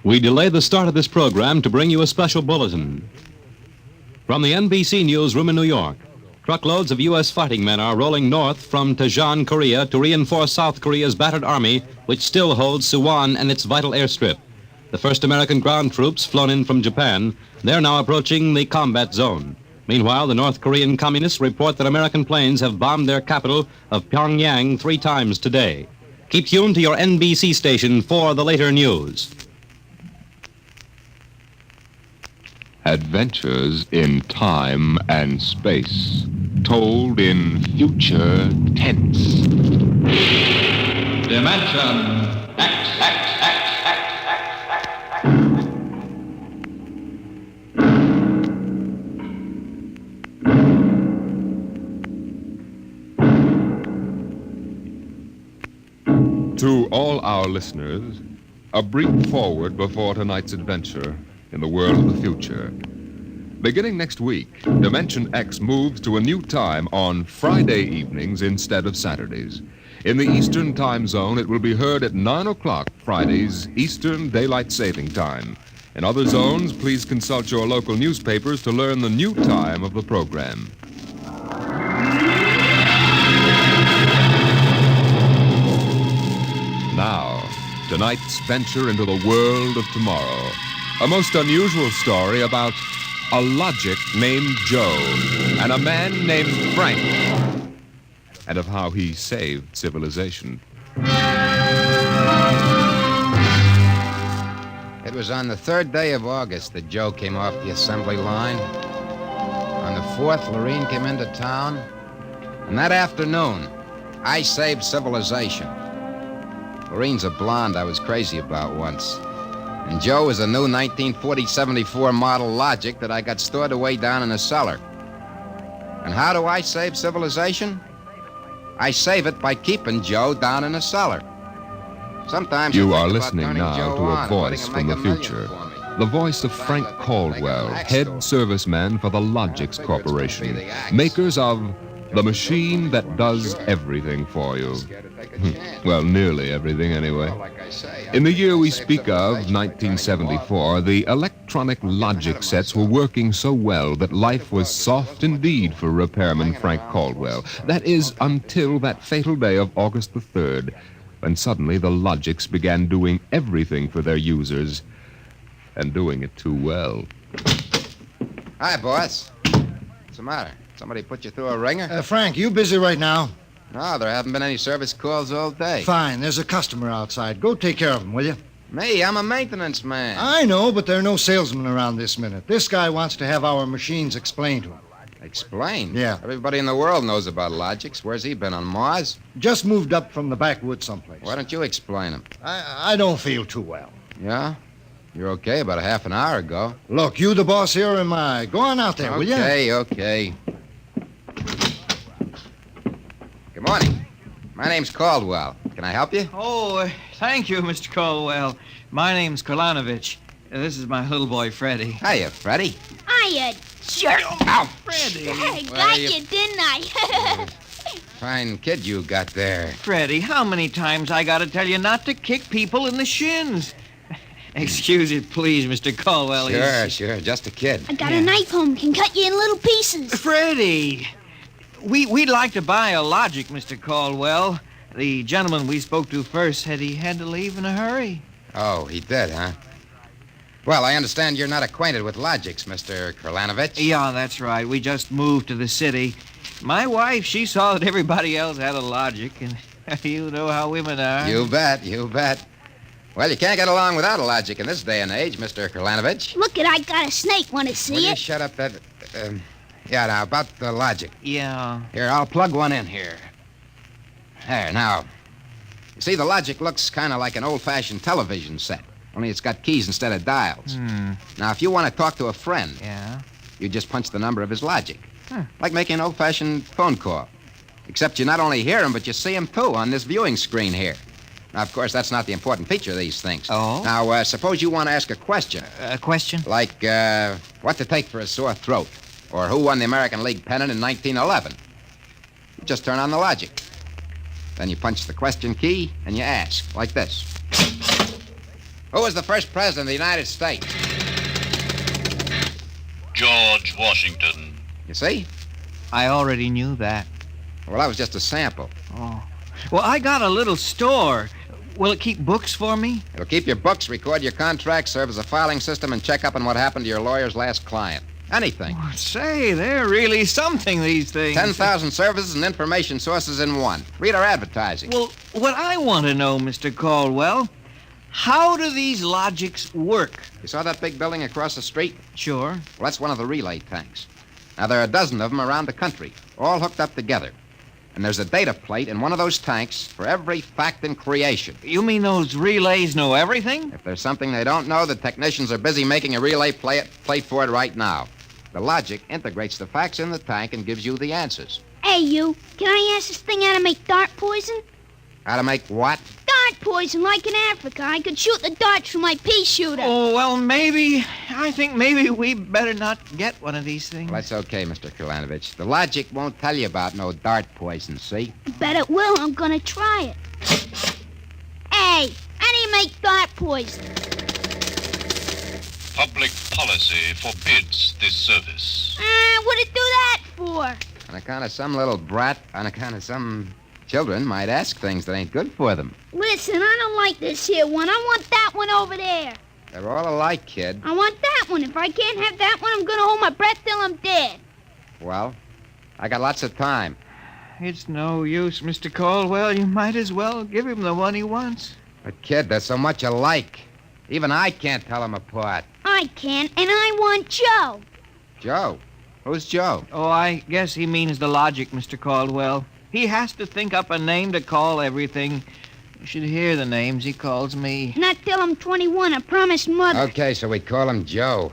We delay the start of this program to bring you a special bulletin. From the NBC newsroom in New York, truckloads of U.S. fighting men are rolling north from Daejeon, Korea, to reinforce South Korea's battered army, which still holds Suwon and its vital airstrip. The first American ground troops flown in from Japan, they're now approaching the combat zone. Meanwhile, the North Korean communists report that American planes have bombed their capital of Pyongyang 3 times today. Keep tuned to your NBC station for the later news. Adventures in time and space, told in future tense. Dimension X. To all our listeners, a brief forward before tonight's adventure in the world of the future. Beginning next week, Dimension X moves to a new time on Friday evenings instead of Saturdays. In the Eastern Time Zone, it will be heard at 9 o'clock Fridays, Eastern Daylight Saving Time. In other zones, please consult your local newspapers to learn the new time of the program. Now, tonight's venture into the world of tomorrow. A most unusual story about a logic named Joe and a man named Frank, and of how he saved civilization. It was on the 3rd day of August that Joe came off the assembly line. On the 4th, Lorene came into town. And that afternoon, I saved civilization. Lorene's a blonde I was crazy about once. And Joe was a new 1940-74 model Logic that I got stored away down in a cellar. And how do I save civilization? I save it by keeping Joe down in a cellar. Sometimes you are listening now to a voice from the future. The voice of Frank Caldwell, head serviceman for the Logix Corporation, makers of the machine that does everything for you. Well, nearly everything anyway. In the year we speak of, 1974, the electronic Logic sets were working so well that life was soft indeed for repairman Frank Caldwell. That is, until that fatal day of August the 3rd, when suddenly the Logix began doing everything for their users, and doing it too well. Hi, boss. What's the matter? Somebody put you through a ringer? Frank, you busy right now? No, there haven't been any service calls all day. Fine, there's a customer outside. Go take care of him, will you? Me, I'm a maintenance man. I know, but there are no salesmen around this minute. This guy wants to have our machines explained to him. Explain? Yeah. Everybody in the world knows about Logix. Where's he been, on Mars? Just moved up from the backwoods someplace. Why don't you explain him? I don't feel too well. Yeah? You're okay about a half an hour ago. Look, you the boss here or am I? Go on out there, will you? Okay. Good morning. My name's Caldwell. Can I help you? Oh, thank you, Mr. Caldwell. My name's Kolanovich. This is my little boy, Freddie. Hiya, Freddie. Hiya, jerk. Ow! Freddie. I got you, didn't I? Fine kid you got there. Freddie, how many times I gotta tell you not to kick people in the shins? Excuse it, please, Mr. Caldwell. Sure. Just a kid. I got a knife home, can cut you in little pieces. Freddie, we'd like to buy a Logic, Mr. Caldwell. The gentleman we spoke to first said he had to leave in a hurry. Oh, he did, huh? Well, I understand you're not acquainted with Logix, Mr. Kolanovich. Yeah, that's right. We just moved to the city. My wife, she saw that everybody else had a Logic, and you know how women are. You bet. Well, you can't get along without a Logic in this day and age, Mr. Kolanovich. Look I got a snake. Want to see Will it? you shut up that... Yeah, now, about the Logic. Yeah. Here, I'll plug one in here. There, now. You see, the Logic looks kind of like an old-fashioned television set, only it's got keys instead of dials. Now, if you want to talk to a friend, Yeah? you just punch the number of his Logic. Like making an old-fashioned phone call. Except you not only hear him, but you see him, too, on this viewing screen here. Now, of course, that's not the important feature of these things. Oh? Now, suppose you want to ask a question. A question? Like, what to take for a sore throat? Or who won the American League pennant in 1911? You just turn on the Logic. Then you punch the question key and you ask, like this. Who was the first president of the United States? George Washington. You see? I already knew that. Well, that was just a sample. Oh. Well, I got a little store. Will it keep books for me? It'll keep your books, record your contracts, serve as a filing system, and check up on what happened to your lawyer's last client. Anything. Oh, say, they're really something, these things. 10,000 services and information sources in one. Read our advertising. Well, what I want to know, Mr. Caldwell, how do these logics work? You saw that big building across the street? Sure. Well, that's one of the relay tanks. Now, there are a dozen of them around the country, all hooked up together. And there's a data plate in one of those tanks for every fact in creation. You mean those relays know everything? If there's something they don't know, the technicians are busy making a relay plate for it right now. The logic integrates the facts in the tank and gives you the answers. Hey, you. Can I ask this thing how to make dart poison? How to make what? Dart poison, like in Africa. I could shoot the darts from my pea shooter. Oh, well, I think maybe we better not get one of these things. Well, that's okay, Mr. Kalanovich. The logic won't tell you about no dart poison, see? Bet it will. I'm gonna try it. Hey, how do you make dart poison? Public policy forbids this service. What'd it do that for? On account of some little brat, on account of some children might ask things that ain't good for them. Listen, I don't like this here one. I want that one over there. They're all alike, kid. I want that one. If I can't have that one, I'm gonna hold my breath till I'm dead. Well, I got lots of time. It's no use, Mr. Caldwell. You might as well give him the one he wants. But, kid, they're so much alike. Even I can't tell them apart. I can, and I want Joe. Joe? Who's Joe? Oh, I guess he means the logic, Mr. Caldwell. He has to think up a name to call everything. You should hear the names he calls me. Not till I'm 21, I promised Mother. Okay, so we call him Joe.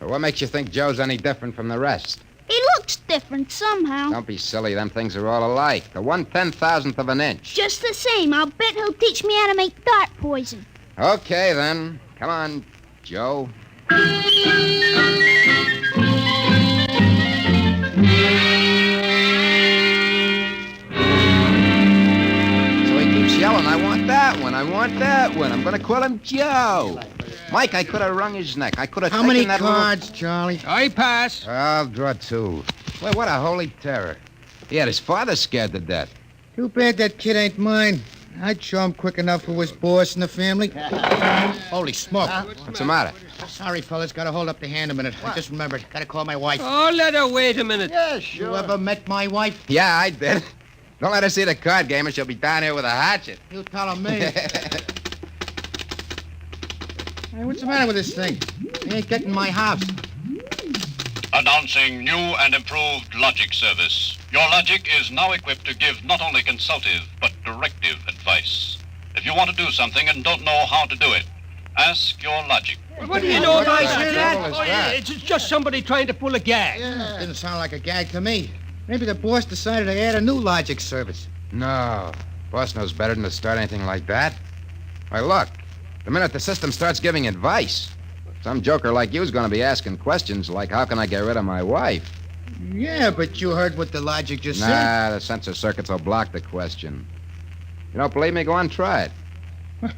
But what makes you think Joe's any different from the rest? He looks different somehow. Don't be silly. Them things are all alike. The 1/10,000th of an inch. Just the same, I'll bet he'll teach me how to make dart poison. Okay, then. Come on, Joe. Yelling, I want that one, I want that one. I'm going to call him Joe. Mike, I could have wrung his neck. I could have How taken many that cards, Charlie? I pass. I'll draw two. Well, what a holy terror. He had his father scared to death. Too bad that kid ain't mine. I'd show him quick enough who was boss in the family. Holy smoke. What's the matter? Sorry, fellas. Gotta hold up the hand a minute. I just remembered. Gotta call my wife. Oh, let her wait a minute. Yeah, sure. You ever met my wife? Yeah, I did. Don't let her see the card game or she'll be down here with a hatchet. You tell me. Hey, what's the matter with this thing? He ain't getting my house. Announcing new and improved logic service. Your logic is now equipped to give not only consultative, but directive advice. If you want to do something and don't know how to do it, ask your logic. What do you know about What that? is that? It's just somebody trying to pull a gag. Yeah, didn't sound like a gag to me. Maybe the boss decided to add a new logic service. No. Boss knows better than to start anything like that. Why, look. The minute the system starts giving advice, some joker like you's going to be asking questions like, how can I get rid of my wife? Yeah, but you heard what the logic just said. Nah, the sensor circuits will block the question. You don't believe me? Go on, try it.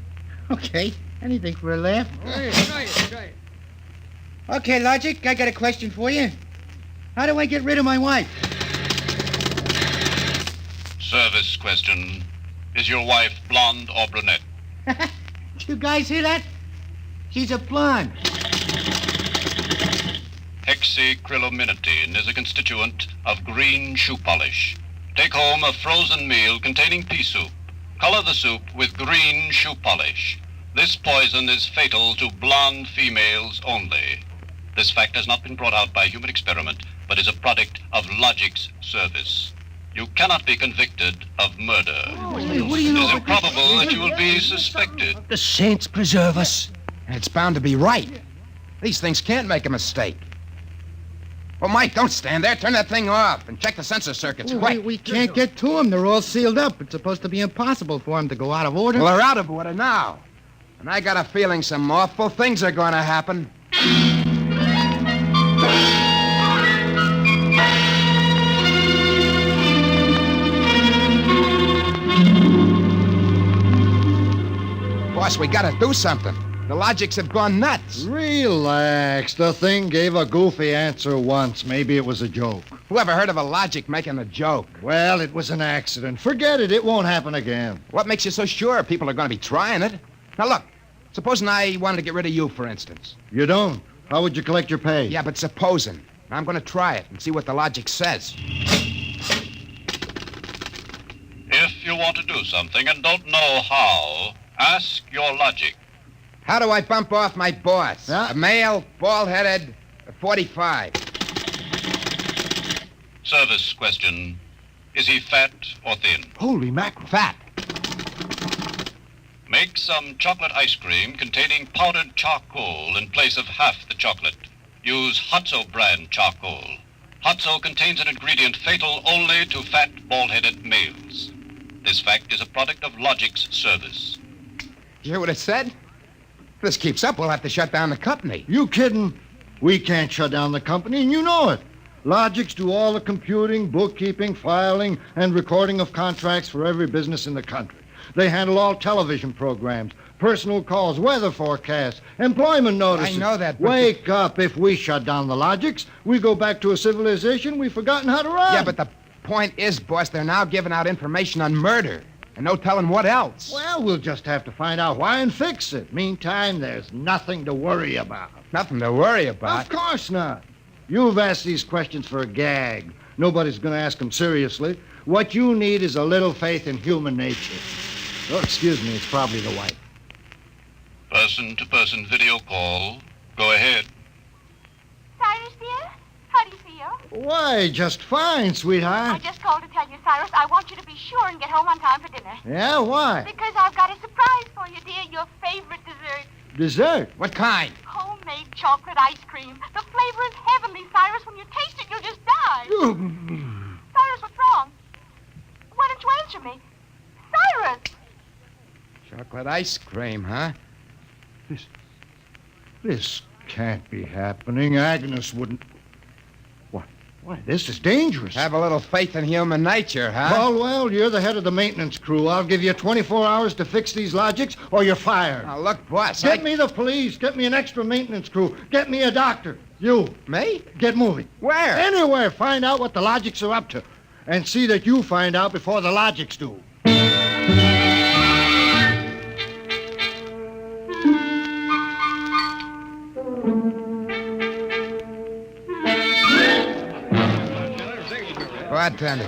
Okay, anything for a laugh. Try it. Okay, Logic, I got a question for you. How do I get rid of my wife? Service question. Is your wife blonde or brunette? Did you guys hear that? She's a blonde. Hexacrylaminotin is a constituent of green shoe polish. Take home a frozen meal containing pea soup. Color the soup with green shoe polish. This poison is fatal to blonde females only. This fact has not been brought out by human experiment, but is a product of logic's service. You cannot be convicted of murder. What do you It know? is improbable that you will be suspected. The saints preserve us. It's bound to be right. These things can't make a mistake. Well, Mike, don't stand there. Turn that thing off and check the sensor circuits. Quick. We can't get to them. They're all sealed up. It's supposed to be impossible for them to go out of order. Well, they're out of order now. And I got a feeling some awful things are going to happen. Boss, we got to do something. The logics have gone nuts. Relax. The thing gave a goofy answer once. Maybe it was a joke. Whoever heard of a logic making a joke? Well, it was an accident. Forget it. It won't happen again. What makes you so sure people are going to be trying it? Now, look. Supposing I wanted to get rid of you, for instance. You don't. How would you collect your pay? Yeah, but supposing. I'm going to try it and see what the logic says. If you want to do something and don't know how, ask your logic. How do I bump off my boss? Huh? A male, bald-headed, 45. Service question. Is he fat or thin? Holy mackerel. Fat. Make some chocolate ice cream containing powdered charcoal in place of half the chocolate. Use Hotzo brand charcoal. Hotzo contains an ingredient fatal only to fat, bald-headed males. This fact is a product of Logic's service. You hear what it said? If this keeps up, we'll have to shut down the company. You kidding? We can't shut down the company, and you know it. Logics do all the computing, bookkeeping, filing, and recording of contracts for every business in the country. They handle all television programs, personal calls, weather forecasts, employment notices. I know that, but... Wake up. If we shut down the Logics, we go back to a civilization we've forgotten how to run. Yeah, but the point is, boss, they're now giving out information on murder. And no telling what else. Well, we'll just have to find out why and fix it. Meantime, there's nothing to worry about. Nothing to worry about. Of course not. You've asked these questions for a gag. Nobody's going to ask them seriously. What you need is a little faith in human nature. Oh, excuse me, it's probably the wife. Person-to-person video call. Go ahead. Cyrus, dear, how do you feel? Why, just fine, I sweetheart. just called to tell you, Cyrus, I want you to be sure and get home on time for dinner. Yeah, why? Because I've got a surprise for you, dear. Your favorite dessert. Dessert? What kind? Homemade chocolate ice cream. The flavor is heavenly, Cyrus. When you taste it, you'll just die. Cyrus, what's wrong? Why don't you answer me? Cyrus! Chocolate ice cream, huh? This can't be happening. Agnes wouldn't... Why, this is dangerous. Have a little faith in human nature, huh? Caldwell, you're the head of the maintenance crew. I'll give you 24 hours to fix these Logics, or you're fired. Now, look, boss, Get me the police. Get me an extra maintenance crew. Get me a doctor. You. Me? Get moving. Where? Anywhere. Find out what the Logics are up to. And see that you find out before the Logics do. Bartender.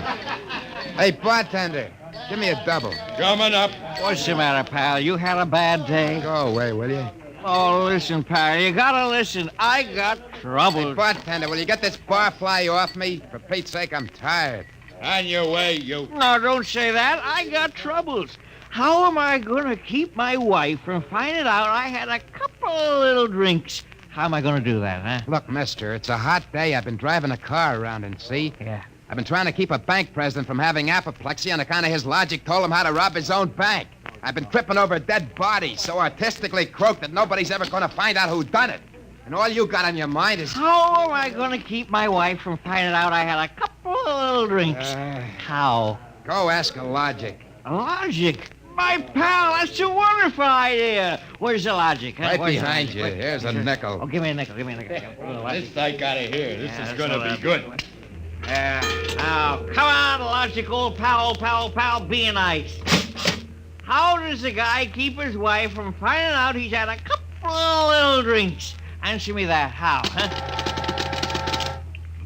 Hey, bartender, give me a double. Coming up. What's the matter, pal? You had a bad day? Go away, will you? Oh, listen, pal. You gotta listen. I got Hey, trouble. bartender, will you get this barfly off me? For Pete's sake, I'm tired. On your way, you. No, don't say that. I got troubles. How am I gonna keep my wife from finding out I had a couple of little drinks? How am I gonna do that, huh? Look, mister, it's a hot day. I've been driving a car around and see. Yeah. I've been trying to keep a bank president from having apoplexy on account of his logic told him how to rob his own bank. I've been tripping over dead bodies so artistically croaked that nobody's ever going to find out who done it. And all you got on your mind is... How am I gonna keep my wife from finding out I had a couple of little drinks? How? Go ask a logic. Logic? My pal, that's a wonderful idea. Where's the logic? Huh? Right Where's the behind logic? you. Wait, Here's a nickel. Oh, give me a nickel. Give me a nickel. This I gotta hear. This Yeah, is that's gonna what be good. Now, come on, logic, old pal, be nice. How does a guy keep his wife from finding out he's had a couple of little drinks? Answer me that. How, huh?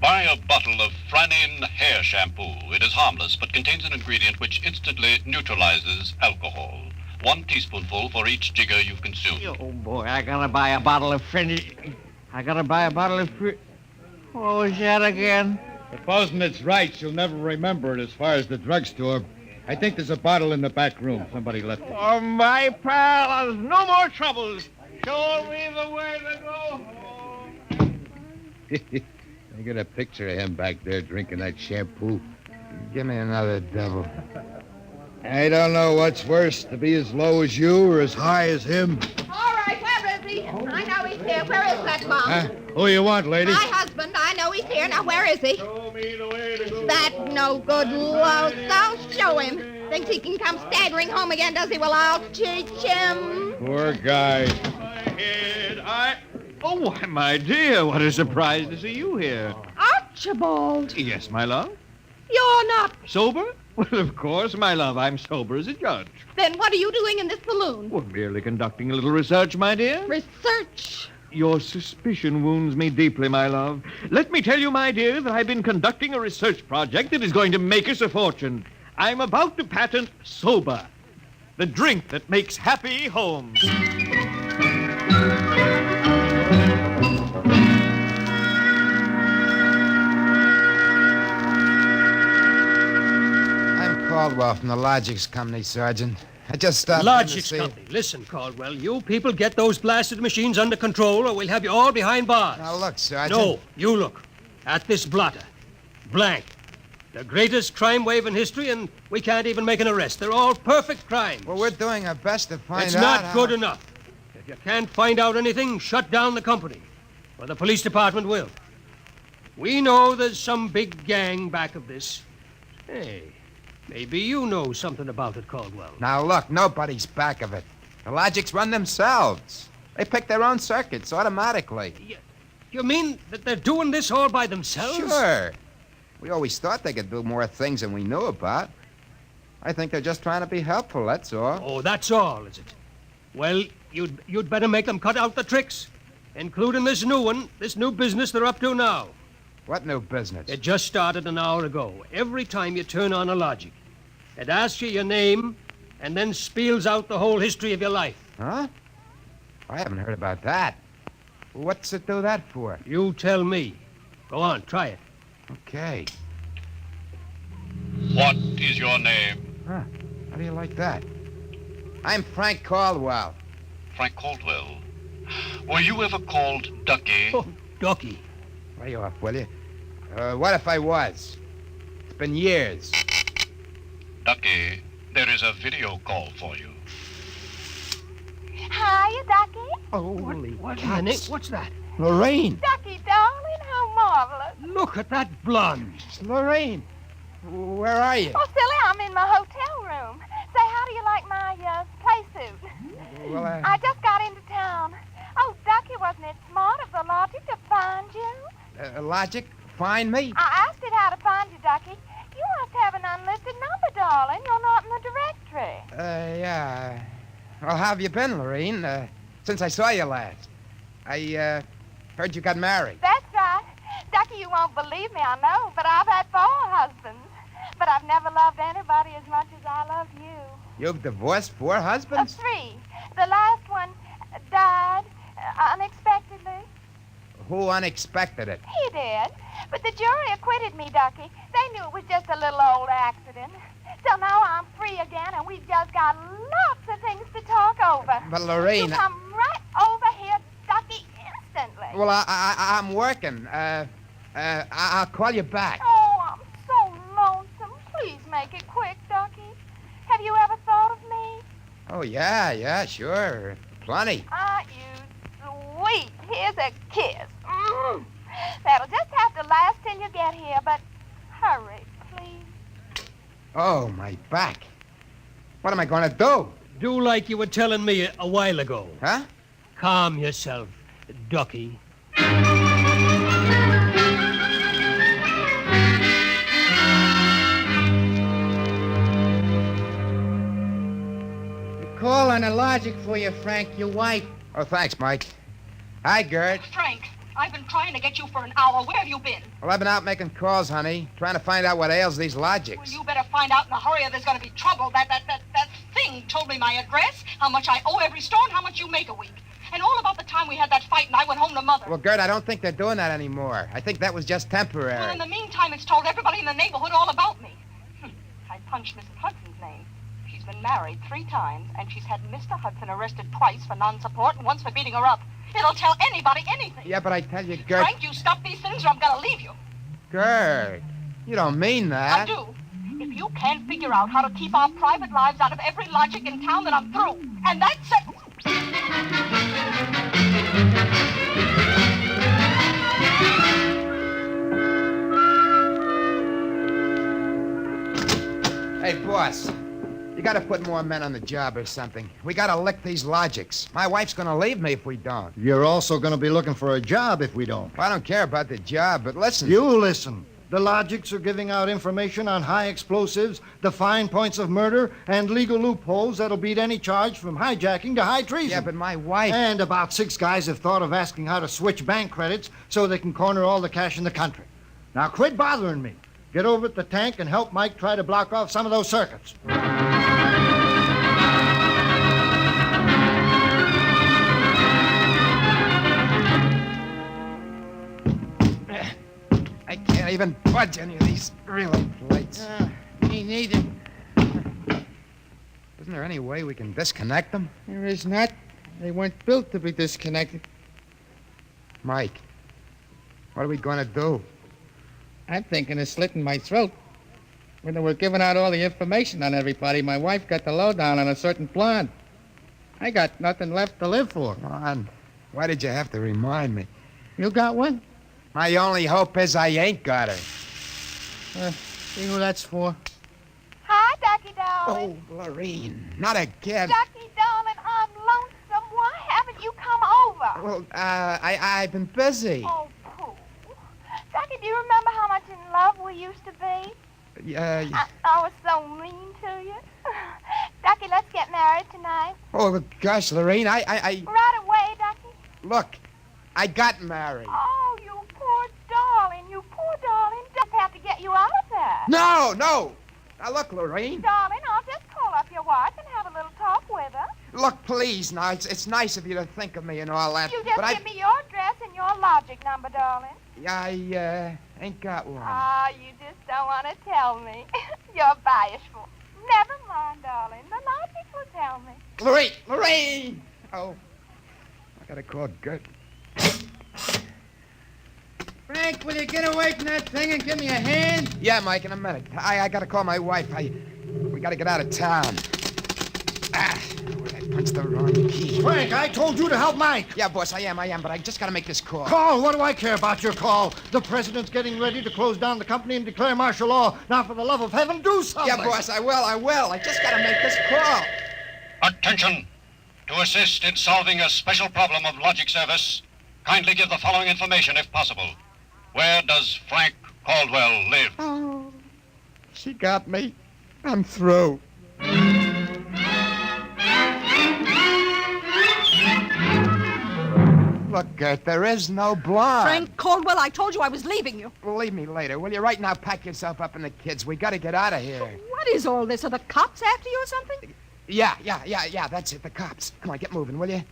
Buy a bottle of Franin hair shampoo. It is harmless, but contains an ingredient which instantly neutralizes alcohol. 1 teaspoonful for each jigger you've consumed. Oh, boy, I gotta buy a bottle of What was that again? Supposing it's right, she'll never remember it as far as the drugstore. I think there's a bottle in the back room. Somebody left it. Oh, my pal, there's no more troubles. Show me the way to go home. I got a picture of him back there drinking that shampoo. Give me another double. I don't know what's worse, to be as low as you or as high as him. All right, where is he? I know he's here. Where is that bum? Huh? Who you want, lady? My husband. I know he's here. Now, where is he? Show me the way to go. That no good louse. I'll show him. Thinks he can come staggering home again, does he? Well, I'll teach him. Poor guy. ahead. Oh, why, my dear, what a surprise to see you here. Archibald, Yes, my love. you're not. Sober? Well, of course, my love. I'm sober as a judge. Then what are you doing in this saloon? Well, merely conducting a little research, my dear. Research. Your suspicion wounds me deeply, my love. Let me tell you, my dear, that I've been conducting a research project that is going to make us a fortune. I'm about to patent Soba, the drink that makes happy homes. I'm Caldwell from the Logics Company, Sergeant. I just stopped in to Logics see... Company. Listen, Caldwell, you people get those blasted machines under control or we'll have you all behind bars. Now, look, Sergeant. No, you look. At this blotter. Blank. The greatest crime wave in history, and we can't even make an arrest. They're all perfect crimes. Well, we're doing our best to find It's out not how- good enough. If you can't find out anything, shut down the company. Or the police department will. We know there's some big gang back of this. Hey, maybe you know something about it, Caldwell. Now, look, nobody's back of it. The Logics run themselves. They pick their own circuits automatically. You mean that they're doing this all by themselves? Sure. We always thought they could do more things than we knew about. I think they're just trying to be helpful, that's all. Oh, that's all, is it? Well, you'd better make them cut out the tricks, including this new one, this new business they're up to now. What new business? It just started an hour ago. Every time you turn on a Logic, it asks you your name and then spiels out the whole history of your life. Huh? I haven't heard about that. What's it do that for? You tell me. Go on, try it. Okay. What is your name? Huh. How do you like that? I'm Frank Caldwell. Frank Caldwell. Were you ever called Ducky? Oh, Ducky. Lay off, will you? What if I was? It's been years. Ducky, there is a video call for you. Hiya, Ducky. Holy What's that? What's that? Lorraine. Ducky, darling, how marvelous. Look at that blonde. It's Lorraine. Where are you? Oh, silly, I'm in my hotel room. Say, how do you like my play suit? Well, I just got into town. Oh, Ducky, wasn't it smart of the Logic to find you? Logic? Find me? I asked it how to find you, Ducky. You must have an unlisted number, darling. You're not in the directory. Yeah. Well, how have you been, Lorraine? Since I saw you last. I, heard you got married. That's right. Ducky, you won't believe me, I know, but I've had 4 husbands. But I've never loved anybody as much as I love you. You've divorced 4 husbands? 3. The last one died unexpectedly. Who unexpected it? He did. But the jury acquitted me, Ducky. They knew it was just a little old accident. So now I'm free again, and we've just got lots of things to talk over. But, Lorraine... You come right over here, Ducky, instantly. Well, I'm working. I'll call you back. Oh, I'm so lonesome. Please make it quick, Ducky. Have you ever thought of me? Oh, yeah, sure. Plenty. Ah, you sweet. Here's a kiss. That'll just have to last till you get here, but hurry, please. Oh, my back. What am I going to do? Do like you were telling me a while ago. Huh? Calm yourself, Ducky. Call on a Logic for you, Frank, your wife. Oh, thanks, Mike. Hi, Gert. Frank, I've been trying to get you for an hour. Where have you been? Well, I've been out making calls, honey, trying to find out what ails these Logics. Well, you better find out in a hurry or there's going to be trouble. That thing told me my address, how much I owe every store, and how much you make a week. And all about the time we had that fight and I went home to Mother. Well, Gert, I don't think they're doing that anymore. I think that was just temporary. Well, in the meantime, it's told everybody in the neighborhood all about me. I punched Mrs. Hudson's name. She's been married 3 times, and she's had Mr. Hudson arrested twice for non-support and once for beating her up. It'll tell anybody anything. Yeah, but I tell you, Gert... Frank, you stop these things or I'm going to leave you. Gert, you don't mean that. I do. If you can't figure out how to keep our private lives out of every Logic in town, then I'm through. And that's it. Hey, boss, you gotta put more men on the job or something. We gotta lick these logics. My wife's gonna leave me if we don't. You're also going to be looking for a job if we don't. I don't care about the job, but listen. You listen. The Logics are giving out information on high explosives, the fine points of murder, and legal loopholes that'll beat any charge from hijacking to high treason. Yeah, but my wife... And about 6 guys have thought of asking how to switch bank credits so they can corner all the cash in the country. Now quit bothering me. Get over at the tank and help Mike try to block off some of those circuits. I can't even budge any of these relay plates. Me neither. Isn't there any way we can disconnect them? There is not. They weren't built to be disconnected. Mike, what are we going to do? I'm thinking of slitting my throat. When they were giving out all the information on everybody, my wife got the lowdown on a certain blonde. I got nothing left to live for. Blonde? Why did you have to remind me? You got one? My only hope is I ain't got her. See who that's for? Hi, Ducky, darling. Oh, Lorene, not again. Ducky, darling, I'm lonesome. Why haven't you come over? Well, I've been busy. Oh, Pooh. Ducky, do you remember how much in love we used to be? I was so mean to you. Ducky, let's get married tonight. Oh, gosh, Lorene, I... Right away, Ducky. Look, I got married. Oh, you poor darling. You poor darling. Just have to get you out of that. No. Now, look, Lorene. Darling, I'll just call up your wife and have a little talk with her. Look, please, now, it's nice of you to think of me and all that. You just but give me your address and your logic number, darling. I ain't got one. Ah, you just don't want to tell me. You're bashful. Never mind, darling. The logic will tell me. Lorene! Oh, I gotta call Gert. Frank, will you get away from that thing and give me a hand? Yeah, Mike, in a minute. I gotta call my wife. We gotta get out of town. I punched the wrong key. Frank, I told you to help Mike. Yeah, boss, I am, but I just gotta make this call. Call? What do I care about your call? The president's getting ready to close down the company and declare martial law. Now, for the love of heaven, do something. Yeah, boss, I will. I just gotta make this call. Attention! To assist in solving a special problem of logic service, kindly give the following information if possible. Where does Frank Caldwell live? Oh, she got me. I'm through. Look, Gert, there is no blonde. Frank Caldwell, I told you I was leaving you. Leave me later, will you? Right now, pack yourself up and the kids. We gotta get out of here. What is all this? Are the cops after you or something? Yeah, that's it, the cops. Come on, get moving, will you?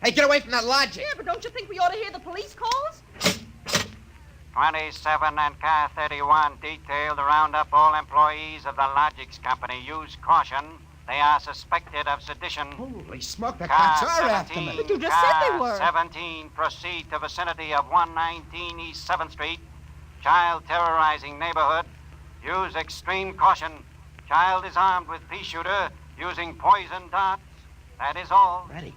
Hey, get away from that logic. Yeah, but don't you think we ought to hear the police calls? 27 and car 31 detailed to round up all employees of the Logics Company. Use caution. They are suspected of sedition. Holy smoke, the car cops are 17, after me. But you just said they were. 17, proceed to vicinity of 119 East 7th Street. Child terrorizing neighborhood. Use extreme caution. Child is armed with pea shooter using poison darts. That is all. Ready.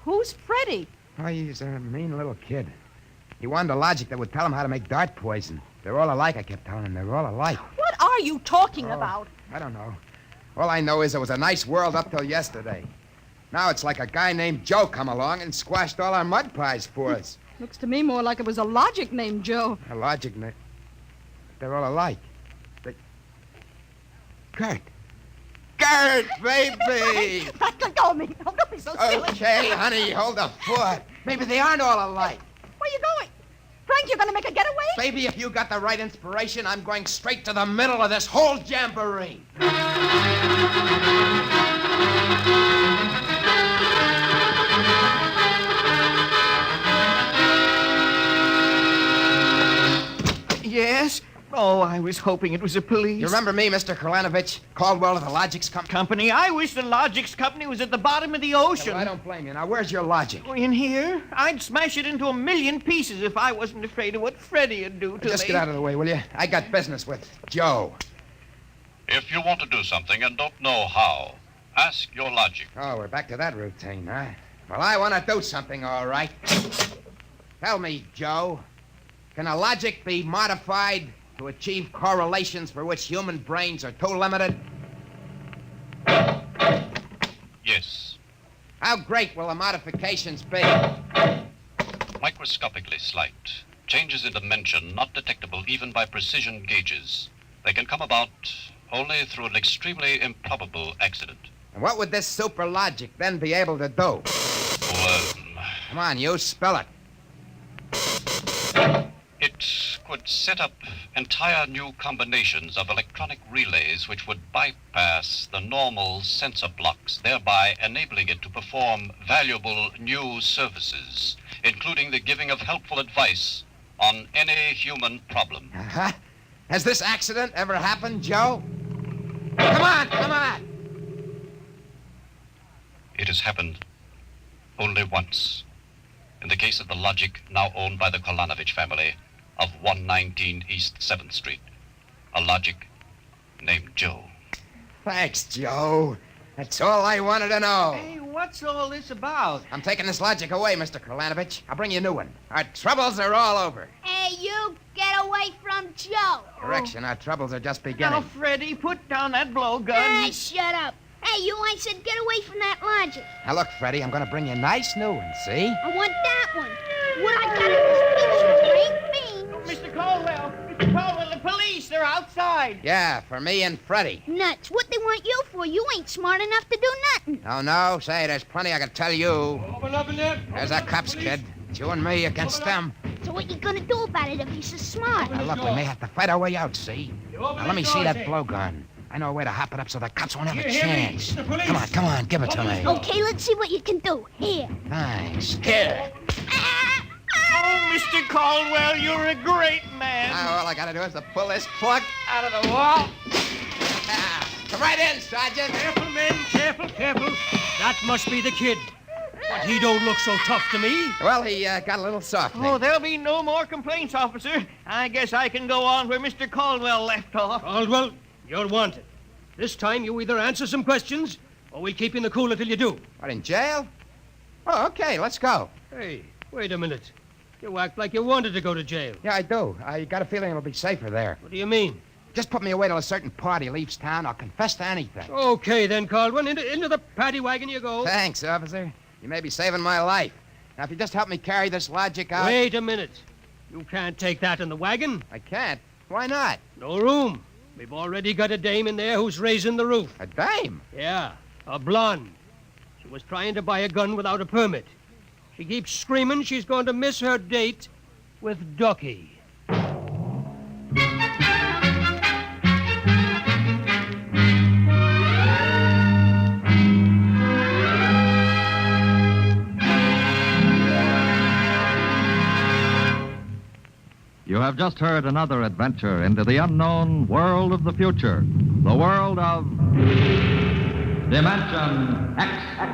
Who's Freddie? Oh, he's a mean little kid. He wanted a logic that would tell him how to make dart poison. They're all alike, I kept telling him. They're all alike. What are you talking about? I don't know. All I know is it was a nice world up till yesterday. Now it's like a guy named Joe come along and squashed all our mud pies for us. Looks to me more like it was a logic named Joe. A logic name. They're all alike. Gert, baby! Let go of me. Oh, don't be so silly. Okay, honey, hold the fort. Maybe they aren't all alike. Where are you going? Frank, you're going to make a getaway? Baby, if you got the right inspiration, I'm going straight to the middle of this whole jamboree. Yes? Oh, I was hoping it was the police. You remember me, Mr. Kralanovich? Caldwell of the Logics Company? I wish the Logics Company was at the bottom of the ocean. Well, I don't blame you. Now, where's your logic? In here? I'd smash it into a million pieces if I wasn't afraid of what Freddie'd do to me. Just get out of the way, will you? I got business with Joe. If you want to do something and don't know how, ask your logic. Oh, we're back to that routine, huh? Well, I want to do something, all right. Tell me, Joe, can a logic be modified to achieve correlations for which human brains are too limited? how great will the modifications be? Microscopically slight. Changes in dimension not detectable even by precision gauges. They can come about only through an extremely improbable accident. And what would this super logic then be able to do? Come on, you spell it. It could set up entire new combinations of electronic relays which would bypass the normal sensor blocks, thereby enabling it to perform valuable new services, including the giving of helpful advice on any human problem. Uh-huh. Has this accident ever happened, Joe? Come on, come on! It has happened only once. In the case of the Logic, now owned by the Kolanovich family, of 119 East 7th Street. A Logic named Joe. Thanks, Joe. That's all I wanted to know. Hey, what's all this about? I'm taking this Logic away, Mr. Kolanovich. I'll bring you a new one. Our troubles are all over. Hey, you, get away from Joe. Correction, our troubles are just Now, beginning. Freddie, put down that blowgun. Hey, shut up. Hey, you, I said get away from that Logic. Now, look, Freddie, I'm going to bring you a nice new one, see? I want that one. What I got in this picture ain't me. Mr. Caldwell, the police, they're outside. Yeah, for me and Freddie. Nuts. What they want you for? You ain't smart enough to do nothing. Oh, no? Say, there's plenty I can tell you. Open up in there. There's our cops, kid. It's you and me against them. So what you gonna do about it if he's so smart? Now, look, we may have to fight our way out, see? Now, let me see that blowgun. I know a way to hop it up so the cops won't have a chance. Come on, give it to me. Okay, let's see what you can do. Here. Thanks. Here. Oh, Mr. Caldwell, you're a great man. Now, all I gotta do is to pull this plug Out of the wall. Come right in, Sergeant. Careful, men. Careful, careful. That must be the kid. But he don't look so tough to me. Well, he got a little soft. Oh, there'll be no more complaints, officer. I guess I can go on where Mr. Caldwell left off. Caldwell, you're wanted. This time you either answer some questions, or we'll keep you in the cooler till you do. What, in jail? Oh, okay, let's go. Hey, wait a minute. You act like you wanted to go to jail. Yeah, I do. I got a feeling it'll be safer there. What do you mean? Just put me away till a certain party leaves town. I'll confess to anything. Okay, then, Caldwell. Into the paddy wagon you go. Thanks, officer. You may be saving my life. Now, if you just help me carry this Logic out... Wait a minute. You can't take that in the wagon. I can't? Why not? No room. We've already got a dame in there who's raising the roof. A dame? Yeah, a blonde. She was trying to buy a gun without a permit. She keeps screaming she's going to miss her date with Ducky. You have just heard another adventure into the unknown world of the future, the world of Dimension X.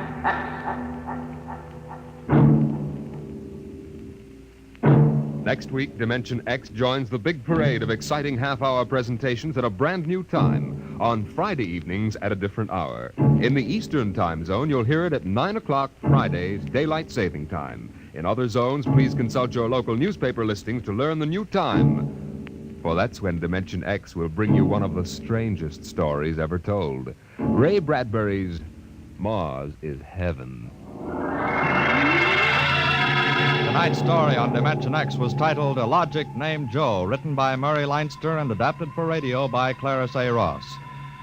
Next week, Dimension X joins the big parade of exciting half-hour presentations at a brand new time on Friday evenings at a different hour. In the Eastern Time Zone, you'll hear it at 9 o'clock Fridays, daylight saving time. In other zones, please consult your local newspaper listings to learn the new time. For that's when Dimension X will bring you one of the strangest stories ever told. Ray Bradbury's Mars is Heaven. Tonight's story on Dimension X was titled A Logic Named Joe, written by Murray Leinster and adapted for radio by Clarence A. Ross.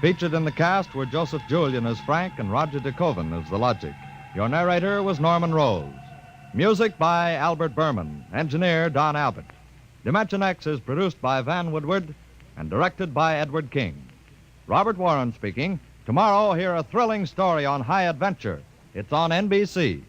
Featured in the cast were Joseph Julian as Frank and Roger DeKoven as the Logic. Your narrator was Norman Rose. Music by Albert Berman. Engineer Don Abbott. Dimension X is produced by Van Woodward and directed by Edward King. Robert Warren speaking. Tomorrow, hear a thrilling story on high adventure. It's on NBC.